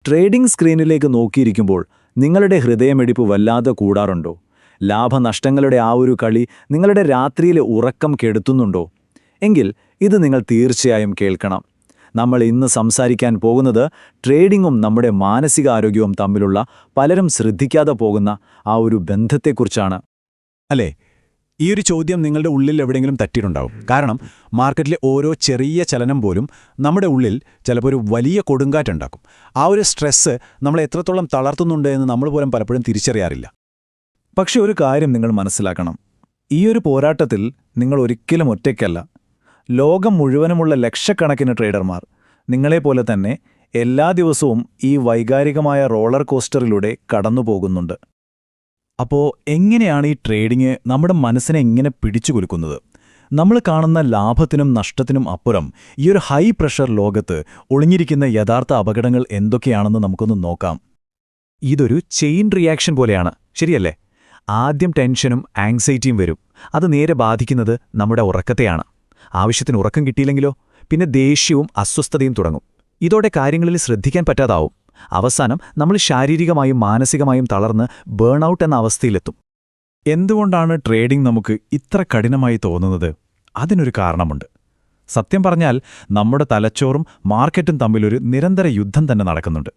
Trading സ്ക്രീനിലേക്ക് നോക്കിയിരിക്കുമ്പോൾ നിങ്ങളുടെ ഹൃദയമിടിപ്പ് വല്ലാതെ കൂടാറുണ്ടോ? ലാഭനഷ്ടങ്ങളുടെ ആ ഒരു കളി നിങ്ങളുടെ രാത്രിയിലെ ഉറക്കം കെടുത്തുന്നുണ്ടോ? എങ്കിൽ ഇത് നിങ്ങൾ തീർച്ചയായും കേൾക്കണം. നമ്മൾ ഇന്ന് സംസാരിക്കാൻ പോകുന്നത് ട്രേഡിംഗും നമ്മുടെ മാനസികാരോഗ്യവും തമ്മിലുള്ള പലരും ശ്രദ്ധിക്കാതെ പോകുന്ന ആ ഒരു ബന്ധത്തെക്കുറിച്ചാണ്. അല്ലേ, ഈ ഒരു ചോദ്യം നിങ്ങളുടെ ഉള്ളിൽ എവിടെയെങ്കിലും തട്ടിയിട്ടുണ്ടാവും. കാരണം മാർക്കറ്റിലെ ഓരോ ചെറിയ ചലനം പോലും നമ്മുടെ ഉള്ളിൽ ചിലപ്പോൾ ഒരു വലിയ കൊടുങ്കാറ്റുണ്ടാക്കും. ആ ഒരു സ്ട്രെസ്സ് നമ്മളെ എത്രത്തോളം തളർത്തുന്നുണ്ട് എന്ന് നമ്മൾ പോലും പലപ്പോഴും തിരിച്ചറിയാറില്ല. പക്ഷെ ഒരു കാര്യം നിങ്ങൾ മനസ്സിലാക്കണം. ഈ ഒരു പോരാട്ടത്തിൽ നിങ്ങൾ ഒരിക്കലും ഒറ്റയ്ക്കല്ല. ലോകം മുഴുവനുമുള്ള ലക്ഷക്കണക്കിന് ട്രേഡർമാർ നിങ്ങളെപ്പോലെ തന്നെ എല്ലാ ദിവസവും ഈ വൈകാരികമായ റോളർ കോസ്റ്ററിലൂടെ കടന്നുപോകുന്നുണ്ട്. അപ്പോൾ എങ്ങനെയാണ് ഈ ട്രേഡിംഗ് നമ്മുടെ മനസ്സിനെ എങ്ങനെ പിടിച്ചുകുലുക്കുന്നത്? നമ്മൾ കാണുന്ന ലാഭത്തിനും നഷ്ടത്തിനും അപ്പുറം ഈ ഒരു ഹൈ പ്രഷർ ലോകത്ത് ഒളിഞ്ഞിരിക്കുന്ന യഥാർത്ഥ അപകടങ്ങൾ എന്തൊക്കെയാണെന്ന് നമുക്കൊന്ന് നോക്കാം. ഇതൊരു ചെയിൻ റിയാക്ഷൻ പോലെയാണ്, ശരിയല്ലേ? ആദ്യം ടെൻഷനും ആങ്സൈറ്റിയും വരും. അത് നേരെ ബാധിക്കുന്നത് നമ്മുടെ ഉറക്കത്തെയാണ്. ആവശ്യത്തിന് ഉറക്കം കിട്ടിയില്ലെങ്കിലോ പിന്നെ ദേഷ്യവും അസ്വസ്ഥതയും തുടങ്ങും. ഇതോടെ കാര്യങ്ങളിൽ ശ്രദ്ധിക്കാൻ പറ്റാതാവും. അവസാനം നമ്മൾ ശാരീരികമായും മാനസികമായും തളർന്ന് ബേൺ ഔട്ട് എന്ന അവസ്ഥയിലെത്തും. എന്തുകൊണ്ടാണ് ട്രേഡിംഗ് നമുക്ക് ഇത്ര കഠിനമായി തോന്നുന്നത്? അതിനൊരു കാരണമുണ്ട്. സത്യം പറഞ്ഞാൽ നമ്മുടെ തലച്ചോറും മാർക്കറ്റും തമ്മിലൊരു നിരന്തര യുദ്ധം തന്നെ നടക്കുന്നുണ്ട്.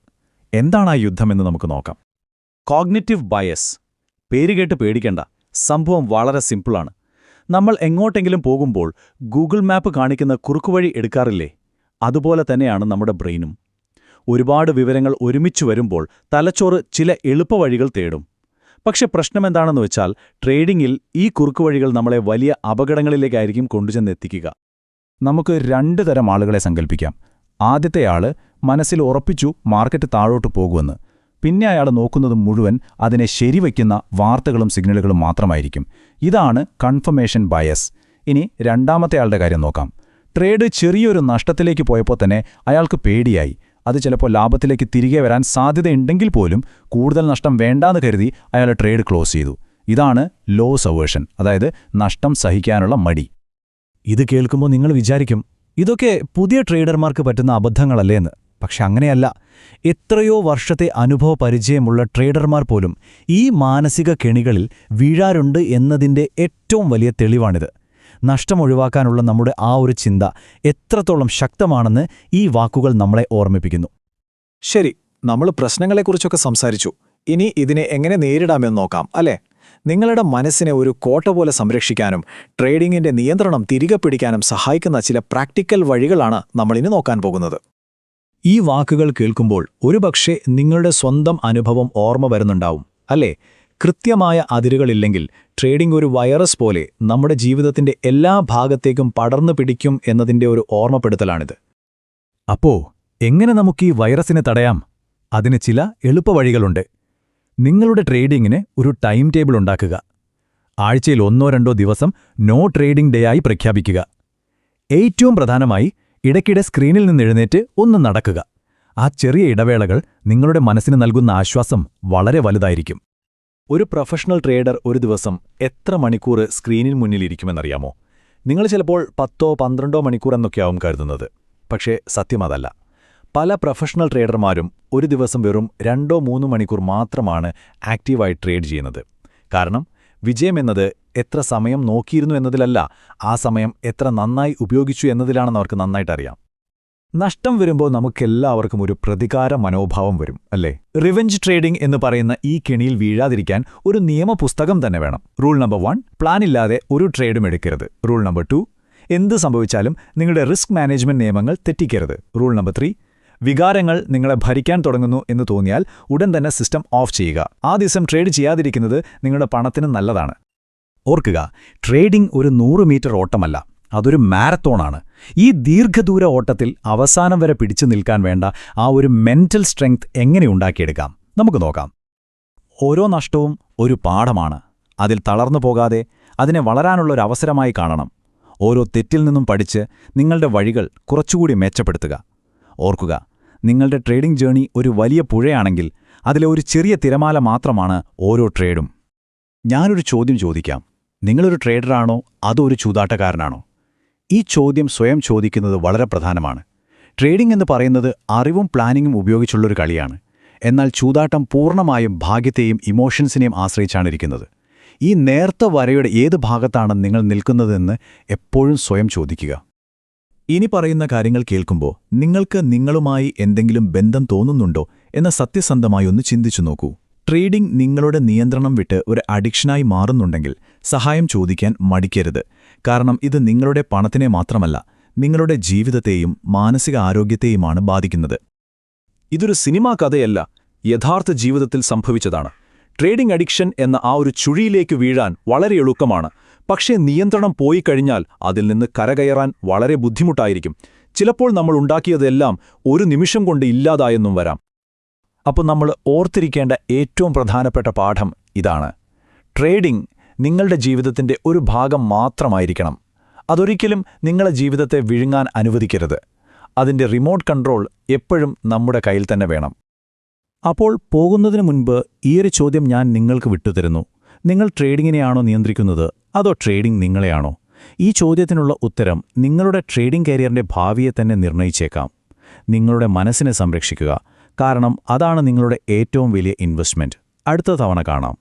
എന്താണ് ആ യുദ്ധമെന്ന് നമുക്ക് നോക്കാം. Cognitive bias. പേരുകേട്ട് പേടിക്കേണ്ട, സംഭവം വളരെ സിമ്പിളാണ്. നമ്മൾ എങ്ങോട്ടെങ്കിലും പോകുമ്പോൾ ഗൂഗിൾ മാപ്പ് കാണിക്കുന്ന കുറുക്കുവഴി എടുക്കാറില്ലേ? അതുപോലെ തന്നെയാണ് നമ്മുടെ ബ്രെയിനും. ഒരുപാട് വിവരങ്ങൾ ഒരുമിച്ചു വരുമ്പോൾ തലച്ചോറ് ചില എളുപ്പവഴികൾ തേടും. പക്ഷെ പ്രശ്നമെന്താണെന്ന് വെച്ചാൽ ട്രേഡിംഗിൽ ഈ കുറുക്കുവഴികൾ നമ്മളെ വലിയ അപകടങ്ങളിലേക്കായിരിക്കും കൊണ്ടുചെന്നെത്തിക്കുക. നമുക്ക് രണ്ട് തരം ആളുകളെ സങ്കല്പിക്കാം. ആദ്യത്തെയാള് മനസ്സിൽ ഉറപ്പിച്ചു മാർക്കറ്റ് താഴോട്ട് പോകുമെന്ന്. പിന്നെ അയാൾ നോക്കുന്നത് മുഴുവൻ അതിനെ ശരിവയ്ക്കുന്ന വാർത്തകളും സിഗ്നലുകളും മാത്രമായിരിക്കും. ഇതാണ് കൺഫർമേഷൻ ബയസ്. ഇനി രണ്ടാമത്തെ ആളുടെ കാര്യം നോക്കാം. ട്രേഡ് ചെറിയൊരു നഷ്ടത്തിലേക്ക് പോയപ്പോൾ തന്നെ അയാൾക്ക് പേടിയായി. അത് ചിലപ്പോൾ ലാഭത്തിലേക്ക് തിരികെ വരാൻ സാധ്യതയുണ്ടെങ്കിൽ പോലും കൂടുതൽ നഷ്ടം വേണ്ടാന്ന് കരുതി അയാൾ ട്രേഡ് ക്ലോസ് ചെയ്തു. ഇതാണ് ലോസ് അവേർഷൻ, അതായത് നഷ്ടം സഹിക്കാനുള്ള മടി. ഇത് കേൾക്കുമ്പോൾ നിങ്ങൾ വിചാരിക്കും, ഇതൊക്കെ പുതിയ ട്രേഡർമാർക്ക് പറ്റുന്ന അബദ്ധങ്ങളല്ലേ എന്ന്. പക്ഷെ അങ്ങനെയല്ല. എത്രയോ വർഷത്തെ അനുഭവ പരിചയമുള്ള ട്രേഡർമാർ പോലും ഈ മാനസിക കെണികളിൽ വീഴാറുണ്ട് എന്നതിൻ്റെ ഏറ്റവും വലിയ തെളിവാണിത്. നഷ്ടം ഒഴിവാക്കാനുള്ള നമ്മുടെ ആ ഒരു ചിന്ത എത്രത്തോളം ശക്തമാണെന്ന് ഈ വാക്കുകൾ നമ്മളെ ഓർമ്മിപ്പിക്കുന്നു. ശരി, നമ്മൾ പ്രശ്നങ്ങളെക്കുറിച്ചൊക്കെ സംസാരിച്ചു. ഇനി ഇതിനെ എങ്ങനെ നേരിടാമെന്ന് നോക്കാം, അല്ലേ? നിങ്ങളുടെ മനസ്സിനെ ഒരു കോട്ട പോലെ സംരക്ഷിക്കാനും ട്രേഡിംഗിന്റെ നിയന്ത്രണം തിരികെ പിടിക്കാനും സഹായിക്കുന്ന ചില പ്രാക്ടിക്കൽ വഴികളാണ് നമ്മളിനി നോക്കാൻ പോകുന്നത്. ഈ വാക്കുകൾ കേൾക്കുമ്പോൾ ഒരുപക്ഷെ നിങ്ങളുടെ സ്വന്തം അനുഭവം ഓർമ്മ വരുന്നുണ്ടാവും, അല്ലേ? കൃത്യമായ അതിരുകളില്ലെങ്കിൽ ട്രേഡിംഗ് ഒരു വൈറസ് പോലെ നമ്മുടെ ജീവിതത്തിന്റെ എല്ലാ ഭാഗത്തേക്കും പടർന്നു പിടിക്കും എന്നതിന്റെ ഒരു ഓർമ്മപ്പെടുത്തലാണിത്. അപ്പോ എങ്ങനെ നമുക്ക് ഈ വൈറസിനെ തടയാം? അതിന് ചില എളുപ്പവഴികളുണ്ട്. നിങ്ങളുടെ ട്രേഡിംഗിന് ഒരു ടൈം ടേബിൾ ഉണ്ടാക്കുക. ആഴ്ചയിൽ 1-2 ദിവസം നോ ട്രേഡിംഗ് ഡേ ആയി പ്രഖ്യാപിക്കുക. ഏറ്റവും പ്രധാനമായി ഇടയ്ക്കിടെ സ്ക്രീനിൽ നിന്ന് എഴുന്നേറ്റ് ഒന്ന് നടക്കുക. ആ ചെറിയ ഇടവേളകൾ നിങ്ങളുടെ മനസ്സിന് നൽകുന്ന ആശ്വാസം വളരെ വലുതായിരിക്കും. ഒരു പ്രൊഫഷണൽ ട്രേഡർ ഒരു ദിവസം എത്ര മണിക്കൂർ സ്ക്രീനിന് മുന്നിലിരിക്കുമെന്നറിയാമോ? നിങ്ങൾ ചിലപ്പോൾ 10-12 മണിക്കൂർ എന്നൊക്കെയാവും കരുതുന്നത്. പക്ഷേ സത്യം അതല്ല. പല പ്രൊഫഷണൽ ട്രേഡർമാരും ഒരു ദിവസം വെറും 2-3 മണിക്കൂർ മാത്രമാണ് ആക്റ്റീവായി ട്രേഡ് ചെയ്യുന്നത്. കാരണം വിജയമെന്നത് എത്ര സമയം നോക്കിയിരുന്നു എന്നതിലല്ല, ആ സമയം എത്ര നന്നായി ഉപയോഗിച്ചു എന്നതിലാണെന്ന് അവർക്ക് നന്നായിട്ടറിയാം. നഷ്ടം വരുമ്പോൾ നമുക്കെല്ലാവർക്കും ഒരു പ്രതികാര മനോഭാവം വരും, അല്ലേ? റിവെഞ്ച് ട്രേഡിംഗ് എന്ന് പറയുന്ന ഈ കെണിയിൽ വീഴാതിരിക്കാൻ ഒരു നിയമപുസ്തകം തന്നെ വേണം. റൂൾ നമ്പർ 1, പ്ലാനില്ലാതെ ഒരു ട്രേഡും എടുക്കരുത്. റൂൾ നമ്പർ 2, എന്ത് സംഭവിച്ചാലും നിങ്ങളുടെ റിസ്ക് മാനേജ്മെന്റ് നിയമങ്ങൾ തെറ്റിക്കരുത്. റൂൾ നമ്പർ 3, വികാരങ്ങൾ നിങ്ങളെ ഭരിക്കാൻ തുടങ്ങുന്നു എന്ന് തോന്നിയാൽ ഉടൻ തന്നെ സിസ്റ്റം ഓഫ് ചെയ്യുക. ആ ദിവസം ട്രേഡ് ചെയ്യാതിരിക്കുന്നത് നിങ്ങളുടെ പണത്തിന് നല്ലതാണ്. ഓർക്കുക, ട്രേഡിംഗ് ഒരു 100 മീറ്റർ ഓട്ടമല്ല, അതൊരു മാരത്തോണാണ്. ഈ ദീർഘദൂര ഓട്ടത്തിൽ അവസാനം വരെ പിടിച്ചു നിൽക്കാൻ വേണ്ട ആ ഒരു മെന്റൽ സ്ട്രെങ്ത് എങ്ങനെ ഉണ്ടാക്കിയെടുക്കാം നമുക്ക് നോക്കാം. ഓരോ നഷ്ടവും ഒരു പാഠമാണ്. അതിൽ തളർന്നു പോകാതെ അതിനെ വളരാനുള്ളൊരു അവസരമായി കാണണം. ഓരോ തെറ്റിൽ നിന്നും പഠിച്ച് നിങ്ങളുടെ വഴികൾ കുറച്ചുകൂടി മെച്ചപ്പെടുത്തുക. ഓർക്കുക, നിങ്ങളുടെ ട്രേഡിംഗ് ജേണി ഒരു വലിയ പുഴയാണെങ്കിൽ അതിലെ ഒരു ചെറിയ തിരമാല മാത്രമാണ് ഓരോ ട്രേഡും. ഞാനൊരു ചോദ്യം ചോദിക്കാം. നിങ്ങളൊരു ട്രേഡറാണോ അതോ ഒരു ചൂതാട്ടക്കാരനാണോ? ഈ ചോദ്യം സ്വയം ചോദിക്കുന്നത് വളരെ പ്രധാനമാണ്. ട്രേഡിംഗ് എന്ന് പറയുന്നത് അറിവും പ്ലാനിങ്ങും ഉപയോഗിച്ചുള്ളൊരു കളിയാണ്. എന്നാൽ ചൂതാട്ടം പൂർണ്ണമായും ഭാഗ്യത്തെയും ഇമോഷൻസിനെയും ആശ്രയിച്ചാണ് ഇരിക്കുന്നത്. ഈ നേർത്ത വരയുടെ ഏത് ഭാഗത്താണ് നിങ്ങൾ നിൽക്കുന്നതെന്ന് എപ്പോഴും സ്വയം ചോദിക്കുക. ഇനി പറയുന്ന കാര്യങ്ങൾ കേൾക്കുമ്പോൾ നിങ്ങൾക്ക് നിങ്ങളുമായി എന്തെങ്കിലും ബന്ധം തോന്നുന്നുണ്ടോ എന്ന സത്യസന്ധമായി ഒന്ന് ചിന്തിച്ചു നോക്കൂ. ട്രേഡിംഗ് നിങ്ങളുടെ നിയന്ത്രണം വിട്ട് ഒരു അഡിക്ഷനായി മാറുന്നുണ്ടെങ്കിൽ സഹായം ചോദിക്കാൻ മടിക്കരുത്. കാരണം ഇത് നിങ്ങളുടെ പണത്തിനെ മാത്രമല്ല, നിങ്ങളുടെ ജീവിതത്തെയും മാനസിക ആരോഗ്യത്തെയുമാണ് ബാധിക്കുന്നത്. ഇതൊരു സിനിമാ കഥയല്ല, യഥാർത്ഥ ജീവിതത്തിൽ സംഭവിച്ചതാണ്. ട്രേഡിംഗ് അഡിക്ഷൻ എന്ന ആ ഒരു ചുഴിയിലേക്ക് വീഴാൻ വളരെ എളുപ്പമാണ്. പക്ഷേ നിയന്ത്രണം പോയിക്കഴിഞ്ഞാൽ അതിൽ നിന്ന് കരകയറാൻ വളരെ ബുദ്ധിമുട്ടായിരിക്കും. ചിലപ്പോൾ നമ്മൾ ഉണ്ടാക്കിയതെല്ലാം ഒരു നിമിഷം കൊണ്ട് ഇല്ലാതായെന്നും വരാം. അപ്പോൾ നമ്മൾ ഓർത്തിരിക്കേണ്ട ഏറ്റവും പ്രധാനപ്പെട്ട പാഠം ഇതാണ്: ട്രേഡിംഗ് നിങ്ങളുടെ ജീവിതത്തിന്റെ ഒരു ഭാഗം മാത്രമായിരിക്കണം. അതൊരിക്കലും നിങ്ങളുടെ ജീവിതത്തെ വിഴുങ്ങാൻ അനുവദിക്കരുത്. അതിന്റെ റിമോട്ട് കൺട്രോൾ എപ്പോഴും നമ്മുടെ കയ്യിൽ തന്നെ വേണം. അപ്പോൾ പോകുന്നതിന് മുൻപ് ഈയൊരു ചോദ്യം ഞാൻ നിങ്ങൾക്ക് വിട്ടുതരുന്നു. നിങ്ങൾ ട്രേഡിങ്ങിനെയാണോ നിയന്ത്രിക്കുന്നത്, അതോ ട്രേഡിംഗ് നിങ്ങളെയാണോ? ഈ ചോദ്യത്തിനുള്ള ഉത്തരം നിങ്ങളുടെ ട്രേഡിംഗ് കരിയറിന്റെ ഭാവിയെ തന്നെ നിർണ്ണയിച്ചേക്കാം. നിങ്ങളുടെ മനസ്സിനെ സംരക്ഷിക്കുക, കാരണം അതാണ് നിങ്ങളുടെ ഏറ്റവും വലിയ ഇൻവെസ്റ്റ്മെന്റ്. അടുത്ത തവണ കാണാം.